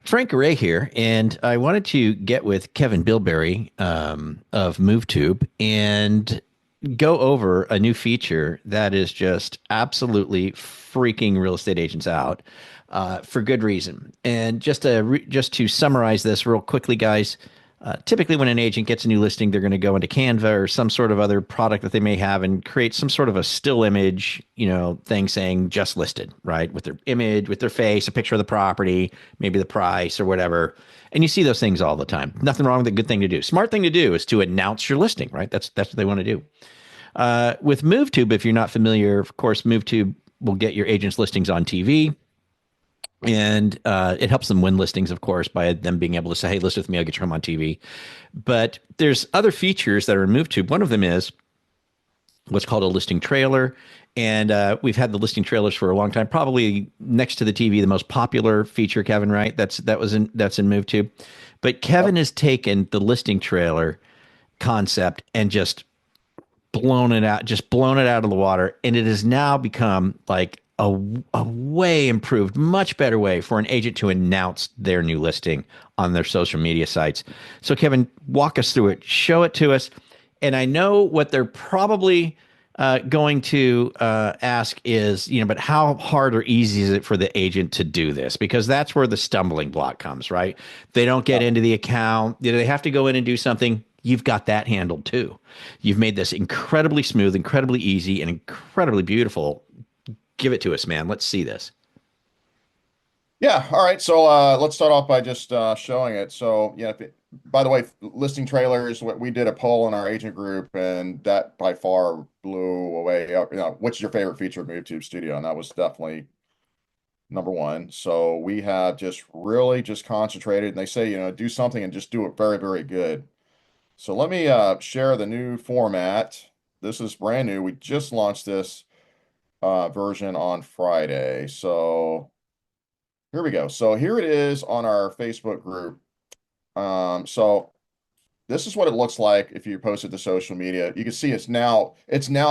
Frank Garay here, and I wanted to get with Kevin Bilberry of MoveTube and go over a new feature that is just absolutely freaking real estate agents out for good reason. And just to summarize this real quickly, guys, typically when an agent gets a new listing, they're going to go into Canva or some sort of other product that they may have and create some sort of a still image, thing saying just listed, right? With their image, with their face, a picture of the property, maybe the price or whatever. And you see those things all the time. Nothing wrong with it. Good thing to do. Smart thing to do is to announce your listing, right? That's what they want to do. With MoveTube, if you're not familiar, of course, MoveTube will get your agent's listings on TV. And it helps them win listings, of course, by them being able to say, hey, list with me, I'll get your home on TV. But there's other features that are in MoveTube. One of them is what's called a listing trailer. And we've had the listing trailers for a long time, probably next to the TV, the most popular feature, Kevin, right? That's in MoveTube. But Kevin has taken the listing trailer concept and just blown it out of the water. And it has now become like a way improved, much better way for an agent to announce their new listing on their social media sites. So Kevin, walk us through it, show it to us. And I know what they're probably going to ask is, but how hard or easy is it for the agent to do this? Because that's where the stumbling block comes, right? They don't get into the account. They have to go in and do something. You've got that handled too. You've made this incredibly smooth, incredibly easy, and incredibly beautiful. Give it to us, man. Let's see this. Yeah. All right. So let's start off by just showing it. So yeah. By the way, listing trailers. We did a poll in our agent group, and that by far blew away. What's your favorite feature of MoveTube Studio? And that was definitely number one. So we have just really just concentrated. And they say, do something and just do it very, very good. So let me share the new format. This is brand new. We just launched this version on Friday. So here we go. So here it is on our Facebook group. So this is what it looks like if you post it to social media. You can see it's now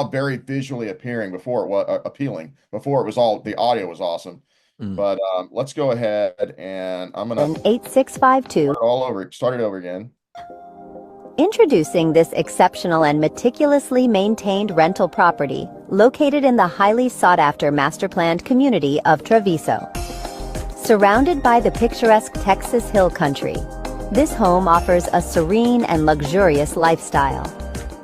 very visually appearing. Before it was appealing. Before it was all the audio was awesome. But let's go ahead and I'm gonna 8652 start it over again. Introducing this exceptional and meticulously maintained rental property located in the highly sought-after master-planned community of Treviso. Surrounded by the picturesque Texas Hill Country, this home offers a serene and luxurious lifestyle.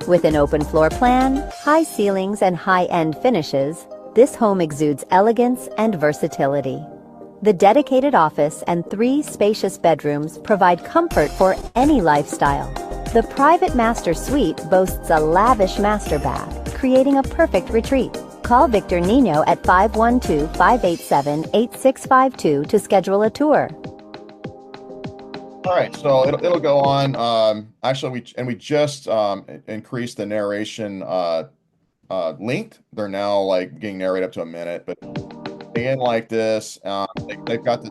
With an open floor plan, high ceilings, and high-end finishes, this home exudes elegance and versatility. The dedicated office and 3 spacious bedrooms provide comfort for any lifestyle. The private master suite boasts a lavish master bath, creating a perfect retreat. Call Victor Nino at 512-587-8652 to schedule a tour. All right, so it'll go on. Actually, we just increased the narration length. They're now like getting narrated up to a minute, but again, like this, they've got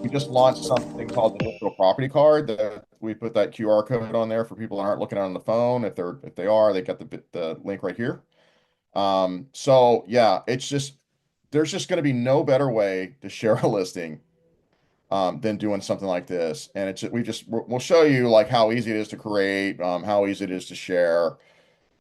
we just launched something called the digital property card. We put that QR code on there for people that aren't looking at it on the phone. If they are, they got the link right here. So yeah, there's just going to be no better way to share a listing than doing something like this. And we'll show you like how easy it is to create, how easy it is to share.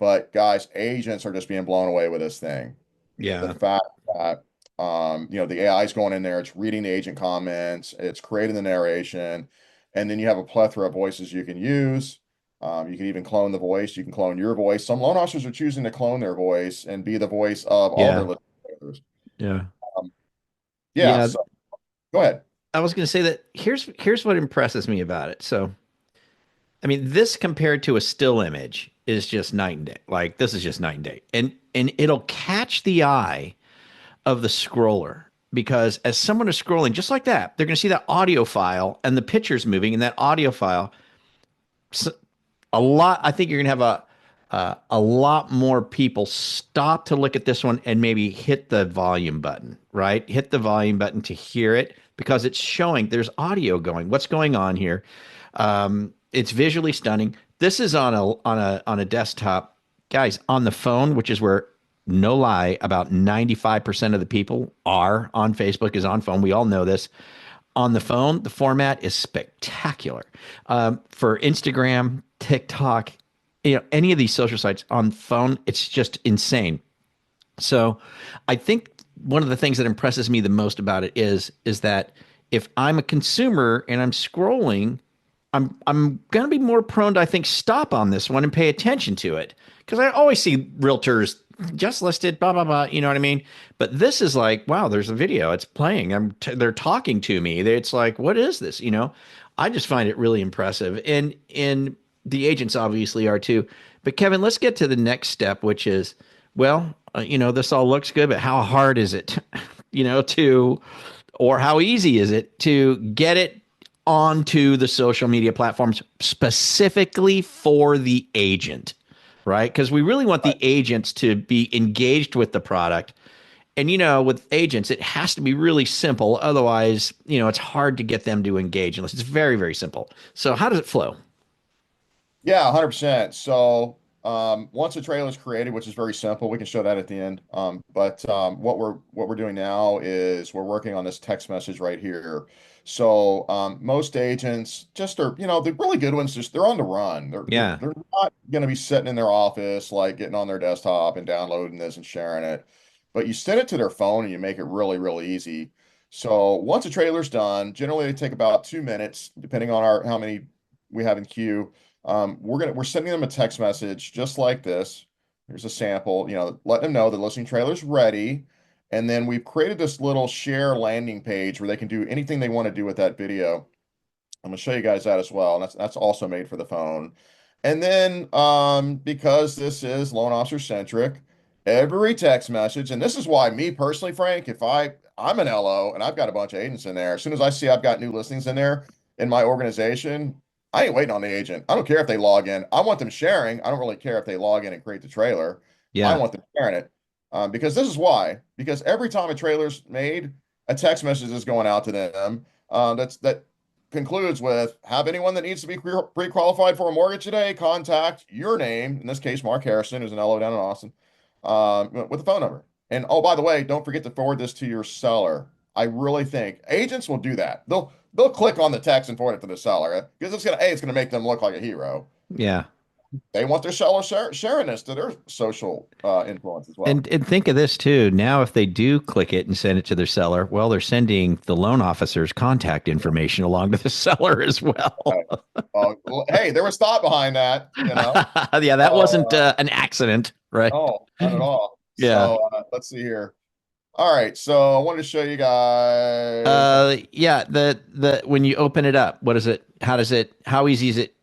But guys, agents are just being blown away with this thing. Yeah. The fact that the AI is going in there, it's reading the agent comments, it's creating the narration, and then you have a plethora of voices you can use. You can even clone the voice. You can clone your voice. Some loan officers are choosing to clone their voice and be the voice of all their listeners. Yeah. Yeah. So, go ahead. I was going to say that here's what impresses me about it. So, I mean, this compared to a still image is just night and day. Like this is just night and day, and it'll catch the eye of the scroller, because as someone is scrolling just like that, they're going to see that audio file and the picture's moving in that audio file. So I think you're going to have a lot more people stop to look at this one and maybe hit the volume button, right? Hit the volume button to hear it, because it's showing there's audio going. What's going on here? It's visually stunning. This is on a desktop, guys. On the phone, which is where, no lie, about 95% of the people are on Facebook is on phone. We all know this. On the phone, the format is spectacular. For Instagram, TikTok, any of these social sites on phone, it's just insane. So I think one of the things that impresses me the most about it is that if I'm a consumer and I'm scrolling, I'm going to be more prone to, I think, stop on this one and pay attention to it, because I always see realtors just listed, blah blah blah. You know what I mean? But this is like, wow, there's a video, it's playing. They're talking to me. It's like, what is this? I just find it really impressive, and the agents obviously are too. But Kevin, let's get to the next step, which is, well, this all looks good, but how hard is it, or how easy is it to get it onto the social media platforms specifically for the agent, right? Because we really want the agents to be engaged with the product. And, with agents, it has to be really simple. Otherwise, it's hard to get them to engage unless it's very, very simple. So how does it flow? Yeah, 100%. So once a trailer is created, which is very simple, we can show that at the end. But what we're doing now is we're working on this text message right here. So most agents just are, the really good ones, just they're on the run. Yeah. They're not going to be sitting in their office like getting on their desktop and downloading this and sharing it. But you send it to their phone and you make it really, really easy. So once a trailer's done, generally they take about 2 minutes, depending on how many we have in queue. We're sending them a text message just like this. Here's a sample, letting them know the listing trailer's ready. And then we've created this little share landing page where they can do anything they want to do with that video. I'm gonna show you guys that as well. And that's also made for the phone. And then because this is loan officer centric, every text message, and this is why me personally, Frank, if I'm an LO and I've got a bunch of agents in there, as soon as I see I've got new listings in there in my organization, I ain't waiting on the agent. I don't care if they log in. I want them sharing. I don't really care if they log in and create the trailer. I Yeah. want them sharing it. Because this is why. Because every time a trailer's made, a text message is going out to them. That concludes with, have anyone that needs to be pre-qualified for a mortgage today, contact your name, in this case, Mark Harrison, who's an LO down in Austin, with a phone number. And oh, by the way, don't forget to forward this to your seller. I really think agents will do that. They'll click on the text and forward it to the seller because it's gonna make them look like a hero. Yeah. They want their seller sharing this to their social influence as well. And think of this too. Now, if they do click it and send it to their seller, well, they're sending the loan officer's contact information along to the seller as well. Well, hey, there was thought behind that, Yeah, that wasn't an accident, right? No, not at all. Yeah. So let's see here. All right, so I wanted to show you guys. Yeah. The when you open it up, what is it? How easy is it?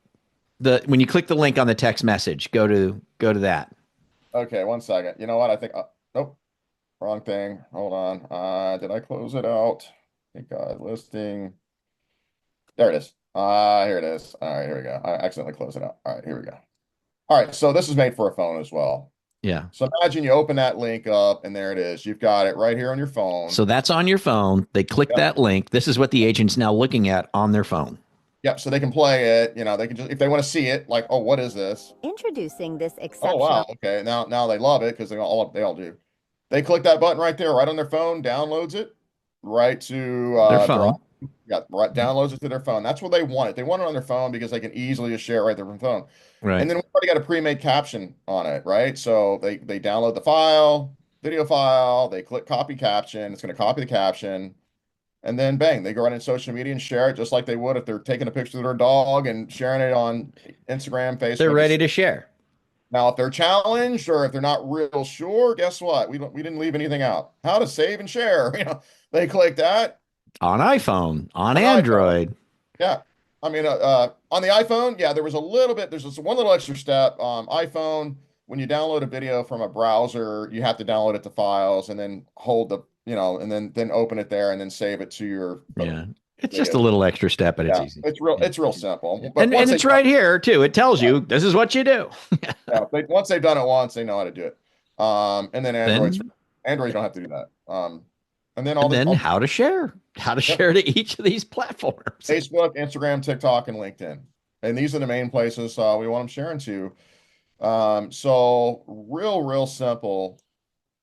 When you click the link on the text message, go to that. Okay, 1 second. You know what? I think. Nope, wrong thing. Hold on. Did I close it out? Thank God. Listing. There it is. Here it is. All right, here we go. I accidentally closed it out. All right, here we go. All right, so this is made for a phone as well. Yeah. So imagine you open that link up, and there it is. You've got it right here on your phone. So that's on your phone. They click Yep. that link. This is what the agent's now looking at on their phone. Yep. So they can play it. They can just, if they want to see it, like, oh, what is this? Introducing this Oh, exceptional. wow. Okay. Now they love it because they all do. They click that button right there, right on their phone, downloads it right to Their phone. Drought. Yeah, right, downloads it to their phone. That's where they want it. They want it on their phone because they can easily just share it right there from the phone. Right. And then we've already got a pre-made caption on it, right? So they download the file, video file, they click copy caption. It's going to copy the caption. And then bang, they go right in social media and share it just like they would if they're taking a picture of their dog and sharing it on Instagram, Facebook. They're ready to share. Now, if they're challenged or if they're not real sure, guess what? We didn't leave anything out. How to save and share. They click that On iPhone, on on Android. iPhone. Yeah. I mean, on the iPhone, yeah, there's just one little extra step. iPhone, when you download a video from a browser, you have to download it to files and then hold and then open it there and then save it to your Yeah. It's video. just a little extra step, but it's Yeah, easy. it's real simple. But And once it's they- right here too. It tells you this is what you do. yeah, once they've done it once, they know how to do it. And then Androids don't have to do that. And then How to share to each of these platforms. Facebook, Instagram, TikTok, and LinkedIn. And these are the main places we want them sharing to. So real simple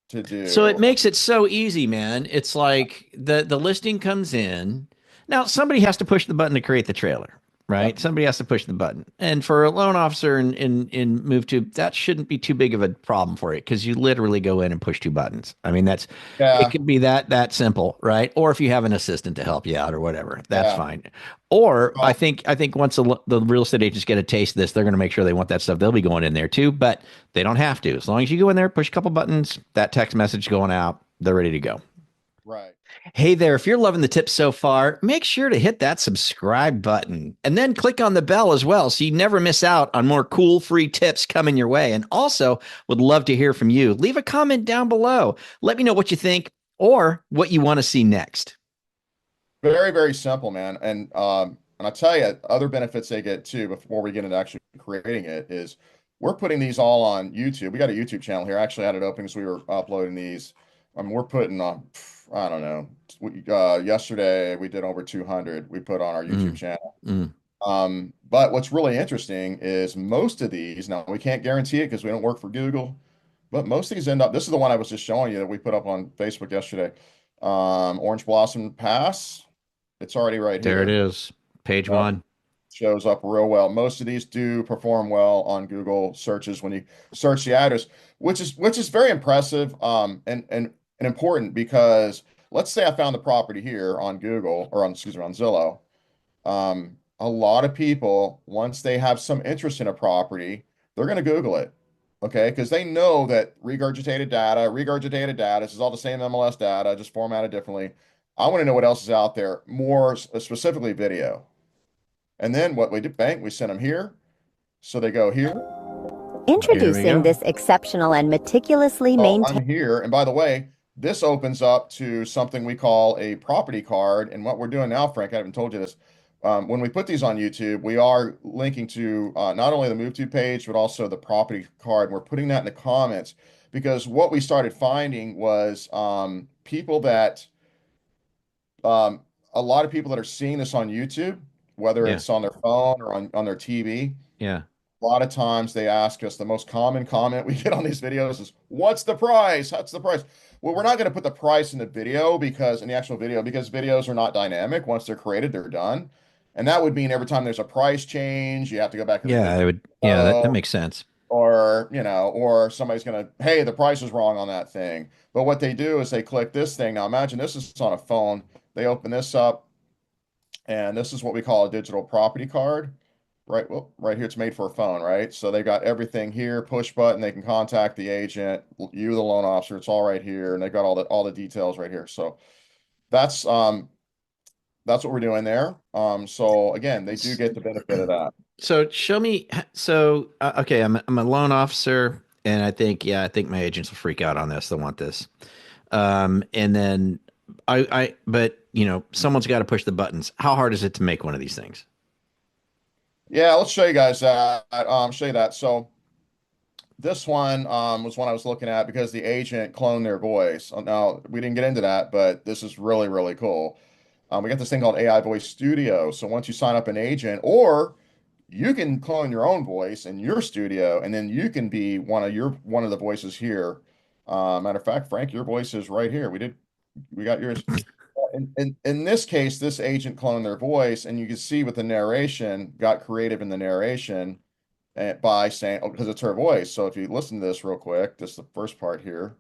to do. So it makes it so easy, man. It's like the listing comes in, Now, somebody has to push the button to create the trailer, right? Yep. Somebody has to push the button. And for a loan officer in MoveTube, that shouldn't be too big of a problem for you because you literally go in and push two buttons. I mean, it Yeah. could be that simple, right? Or if you have an assistant to help you out or whatever, that's Yeah. fine. Or I Well, think once the real estate agents get a taste of this, they're going to make sure they want that stuff. They'll be going in there too, but they don't have to. As long as you go in there, push a couple buttons, that text message going out, they're ready to go. right. Hey there, if you're loving the tips so far, make sure to hit that subscribe button and then click on the bell as well so you never miss out on more cool free tips coming your way. And also, would love to hear from you. Leave a comment down below. Let me know what you think or what you want to see next. Very, very simple, man. And I tell you, other benefits they get too, before we get into actually creating it, is we're putting these all on YouTube. We got a YouTube channel here. I actually had it open as we were uploading these. I mean, we're putting on, I don't know, yesterday we did over 200 we put on our YouTube Mm, channel. mm. But what's really interesting is most of these, now we can't guarantee it because we don't work for Google, but most of these end up, this is the one I was just showing you that we put up on Facebook yesterday. Orange Blossom Pass. It's already right There it here. is. Page one. Shows up real well. Most of these do perform well on Google searches when you search the address, which is very impressive, and important because let's say I found the property here on Google or on, excuse me, on Zillow. A lot of people, once they have some interest in a property, they're going to Google it. Okay, because they know that regurgitated data, this is all the same MLS data, just formatted differently. I want to know what else is out there, more specifically video. And then what we did, bang, we sent them here. So they go here. Here we Introducing go. this exceptional and meticulously Oh, maintained. I'm here. And by the way, this opens up to something we call a property card. And what we're doing now, Frank, I haven't told you this. When we put these on YouTube, we are linking to not only the MoveTube page, but also the property card. And we're putting that in the comments because what we started finding was people that, a lot of people that are seeing this on YouTube, whether Yeah. it's on their phone or on their TV. Yeah. A lot of times they ask us, the most common comment we get on these videos is, what's the price? What's the price? Well, we're not going to put the price in the video because in the actual video, because videos are not dynamic. Once they're created, they're done. And that would mean every time there's a price change, you have to go back and Yeah, look I at would. the Yeah, that video, makes sense. or, or somebody's going to, hey, the price is wrong on that thing. But what they do is they click this thing. Now imagine this is on a phone. They open this up, and this is what we call a digital property card. Right, well, right here, it's made for a phone, right? So they got everything here, push button, they can contact the agent, you, the loan officer, it's all right here, and they got all the details right here. So that's that's what we're doing there. So again, they do get the benefit of that. So show me. So okay, I'm a loan officer, and I think my agents will freak out on this. They'll want this. And then but someone's got to push the buttons. How hard is it to make one of these things? Yeah, let's show you guys that. Show you that. So this one was one I was looking at because the agent cloned their voice. Now, we didn't get into that, but this is really, really cool. We got this thing called AI Voice Studio. So once you sign up an agent, or you can clone your own voice in your studio, and then you can be one of the voices here. Matter of fact, Frank, your voice is right here. We got yours. In this case, this agent cloned their voice, and you can see with the narration, got creative in the narration by saying, oh, because it's her voice. So if you listen to this real quick, just the first part here.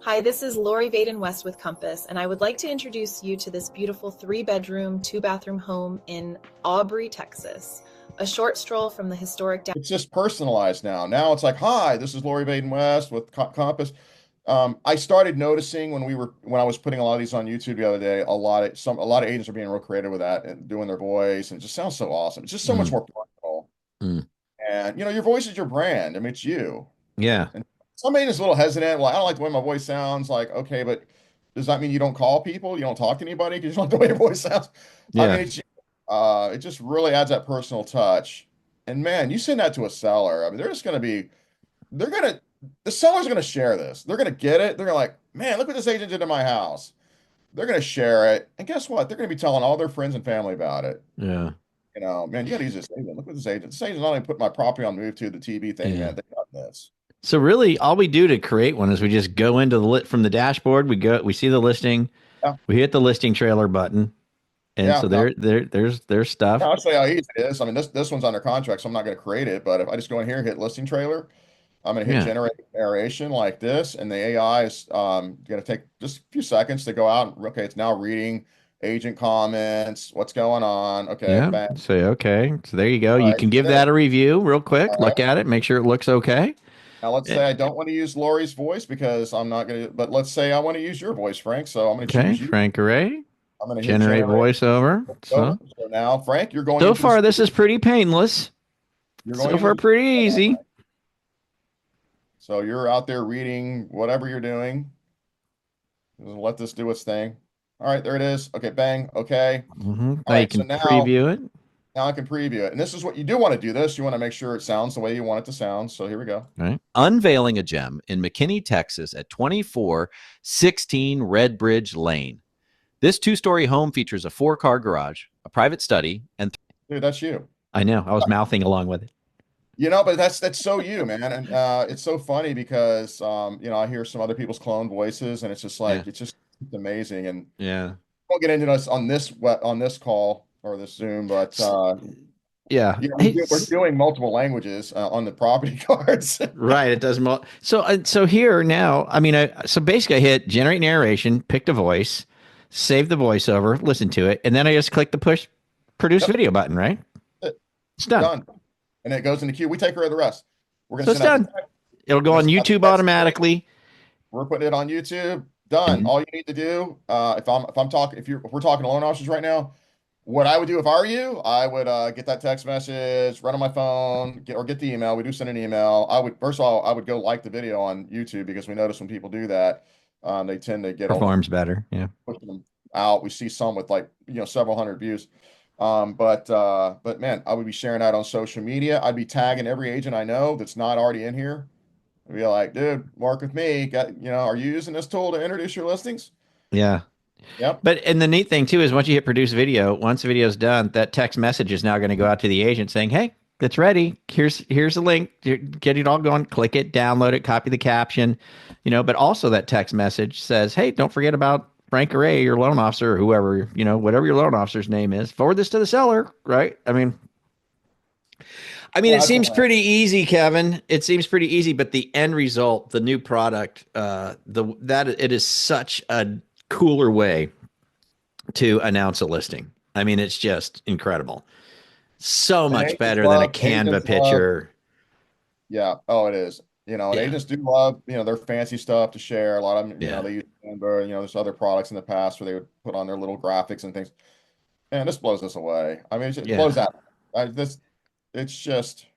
Hi, this is Lori Vaden West with Compass, and I would like to introduce you to this beautiful 3-bedroom, 2-bathroom home in Aubrey, Texas. A short stroll from the historic It's just personalized now. Now it's like, hi, this is Lori Vaden West with Compass. I started noticing when I was putting a lot of these on YouTube the other day, a lot of agents are being real creative with that and doing their voice, and it just sounds so awesome. It's just so much more personal. Mm. And your voice is your brand. I mean, it's you. Yeah. And some agents a little hesitant. Well, I don't like the way my voice sounds. Like, okay, but does that mean you don't call people? You don't talk to anybody because you don't like the way your voice sounds? I Yeah. mean, it just really adds that personal touch. And man, you send that to a seller. I mean, the seller's going to share this. They're going to get it. They're going to like, man, look what this agent did to my house. They're going to share it. And guess what? They're going to be telling all their friends and family about it. Yeah. Man, you got to use this agent. Look what this agent. This agent not only put my property on Move to the TV thing, Yeah. man. They got this. So really, all we do to create one is we just go into from the dashboard. We see the listing. Yeah. We hit the listing trailer button. And Yeah, so no, there's stuff. I'll show you how easy it is. I mean, this one's under contract, so I'm not going to create it. But if I just go in here and hit listing trailer, I'm going to hit Yeah. generate narration like this, and the AI is going to take just a few seconds to go out. And, okay, it's now reading agent comments. What's going on? Okay, Yeah. bang. Say, okay. So there you go. All You right, can give there. that a review real All quick. right. Look at it, make sure it looks okay. Now let's Eh, say I don't want to use Lori's voice because I'm not going to, but let's say I want to use your voice, Frank. So I'm going to Okay. choose you. Frank Array, I'm going to hit generate generate voiceover. over. So So now, Frank, you're going so into the far, this studio. is pretty painless. You're going So into far, the pretty studio. easy. So you're out there reading whatever you're doing. Let this do its thing. All right, there it is. Okay, bang. Okay. Now All you right, so can preview it. now I can preview it. And this is what you do want to do this. You want to make sure it sounds the way you want it to sound. So here we go. Right. Unveiling a gem in McKinney, Texas at 2416 Redbridge Lane. This two-story home features a 4-car garage, a private study, and Dude, that's you. I know. I was mouthing along with it. You know, but that's so you, man. And it's so funny because I hear some other people's clone voices and it's just Yeah. like it's amazing. And Yeah. we'll get into this on this call or this Zoom, but Yeah. we're, we're doing multiple languages on the property cards. Right. It does. So here now, I mean, so basically I hit generate narration, picked a voice, save the voiceover, listen to it, and then I just click the push produce Yep. video button, right? It's done. Done. And it goes in the queue. We take care of the rest. We're going So to it's send out done. the text. It'll go We're on gonna send out the YouTube text. automatically. We're putting it on YouTube. Done. And All you need to do, if I'm talking, if we're talking to loan officers right now, what I would do if I were you, I would get that text message, run on my phone, get the email. We do send an email. I would first of all, I would go like the video on YouTube because we notice when people do that, they tend to get performs better. Yeah. pushing them out. We see some with like several hundred views. But man, I would be sharing that on social media. I'd be tagging every agent I know that's not already in here. I'd be like, dude, work with me. Are you using this tool to introduce your listings? Yeah. Yep. But and the neat thing too is once you hit produce video, once the video is done, that text message is now going to go out to the agent saying, "Hey, it's ready. Here's a link. Get it all going. Click it, download it, copy the caption." But also that text message says, "Hey, don't forget about Frank Array, your loan officer, or whoever, whatever your loan officer's name is. Forward this to the seller." Right? I mean, Yeah, it that's seems all. pretty easy, Kevin. It seems pretty easy, but the end result, the new product, that it is such a cooler way to announce a listing. I mean, it's just incredible. So And much better than a Canva agents love, picture. yeah. Oh, it is. And Yeah. agents do love, their fancy stuff to share. A lot of them, Yeah. they use Canva, there's other products in the past where they would put on their little graphics and things. Man, this blows this away. I mean, it blows Yeah. that. It's just,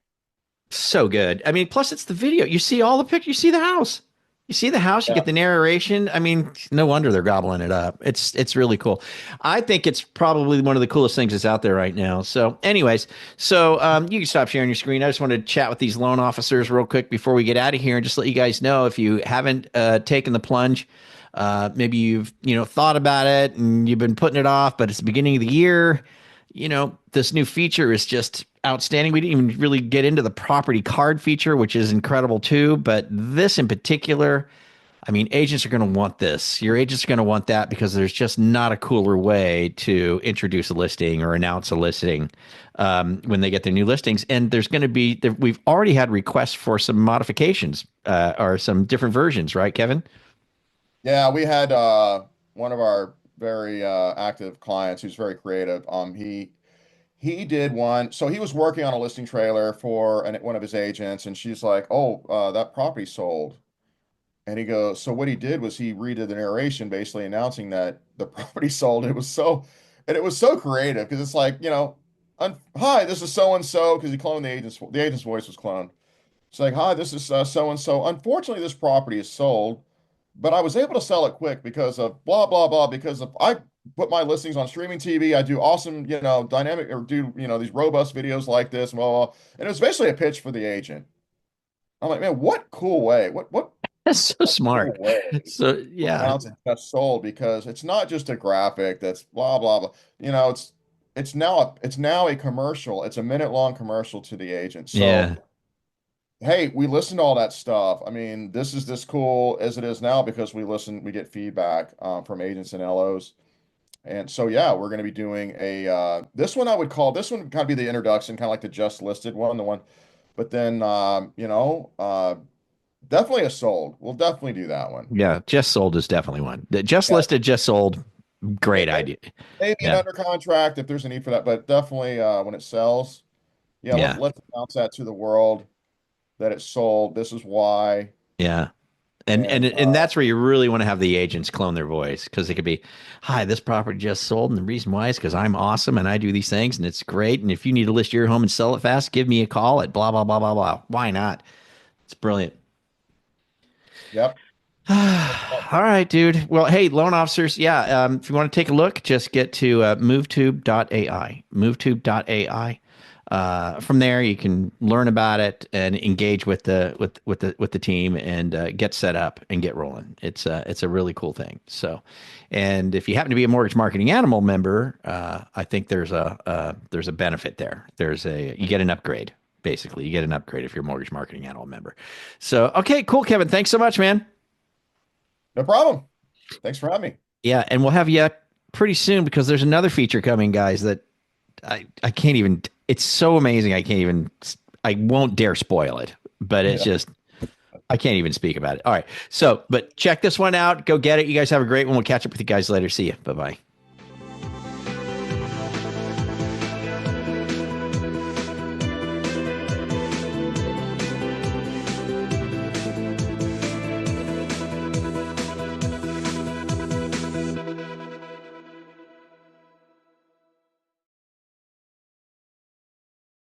So good. I mean, plus it's the video. You see all the pictures. You see the house. You see the house. You yeah. get the narration. I mean, no wonder they're gobbling it up. It's really cool. I think it's probably one of the coolest things that's out there right now. So, anyways, you can stop sharing your screen. I just wanted to chat with these loan officers real quick before we get out of here, and just let you guys know if you haven't taken the plunge. Maybe you've thought about it and you've been putting it off, but it's the beginning of the year. This new feature is just outstanding. We didn't even really get into the property card feature, which is incredible too. But this in particular, I mean, agents are going to want this. Your agents are going to want that because there's just not a cooler way to introduce a listing or announce a listing when they get their new listings. And there's going to be, we've already had requests for some modifications or some different versions, right, Kevin? Yeah, we had one of our very active clients who's very creative. He did one. So he was working on a listing trailer for one of his agents, and she's like, "Oh, that property sold." And he goes, so what he did was he redid the narration, basically announcing that the property sold. And it was so creative because it's like, hi, this is so and so because he cloned the agent's voice was cloned. It's like, hi, this is so and so. Unfortunately, this property is sold, but I was able to sell it quick because of blah blah blah. Because of I put my listings on streaming TV. I do awesome, dynamic or do these robust videos like this, blah, blah. And it was basically a pitch for the agent. I'm like, man, what cool way? What That's so smart. cool way So to yeah, announce it just sold because it's not just a graphic that's blah blah blah. It's now a commercial. It's a minute long commercial to the agent. So yeah, hey, we listen to all that stuff. I mean, this is this cool as it is now because we get feedback from agents and LOs. And so, yeah, we're going to be doing this one I would call, this one kind of be the introduction, kind of like the just listed one, the one, but then, definitely a sold. We'll definitely do that one. Yeah, just sold is definitely one. The just Yeah. listed, just sold. Great idea. Maybe an Yeah. under contract if there's a need for that, but definitely when it sells, yeah, Yeah. let's announce that to the world that it's sold. This is why. Yeah. And And and that's where you really want to have the agents clone their voice, because it could be, hi, this property just sold, and the reason why is because I'm awesome and I do these things and it's great. And if you need to list your home and sell it fast, give me a call at blah blah blah blah blah. Why not? It's brilliant. yep. All right, dude. Well, hey, loan officers, yeah. If you want to take a look, just get to MoveTube.ai. MoveTube.ai. From there, you can learn about it and engage with the team and get set up and get rolling. It's a really cool thing. So, and if you happen to be a Mortgage Marketing Animal member, I think there's a benefit there. You get an upgrade. Basically, you get an upgrade if you're a Mortgage Marketing Animal member. So, okay, cool, Kevin. Thanks so much, man. No problem. Thanks for having me. Yeah, and we'll have you pretty soon because there's another feature coming, guys, that I can't even, it's so amazing. I won't dare spoil it, but it's just, I can't even speak about it. All right. So, but check this one out. Go get it. You guys have a great one. We'll catch up with you guys later. See you. Bye-bye.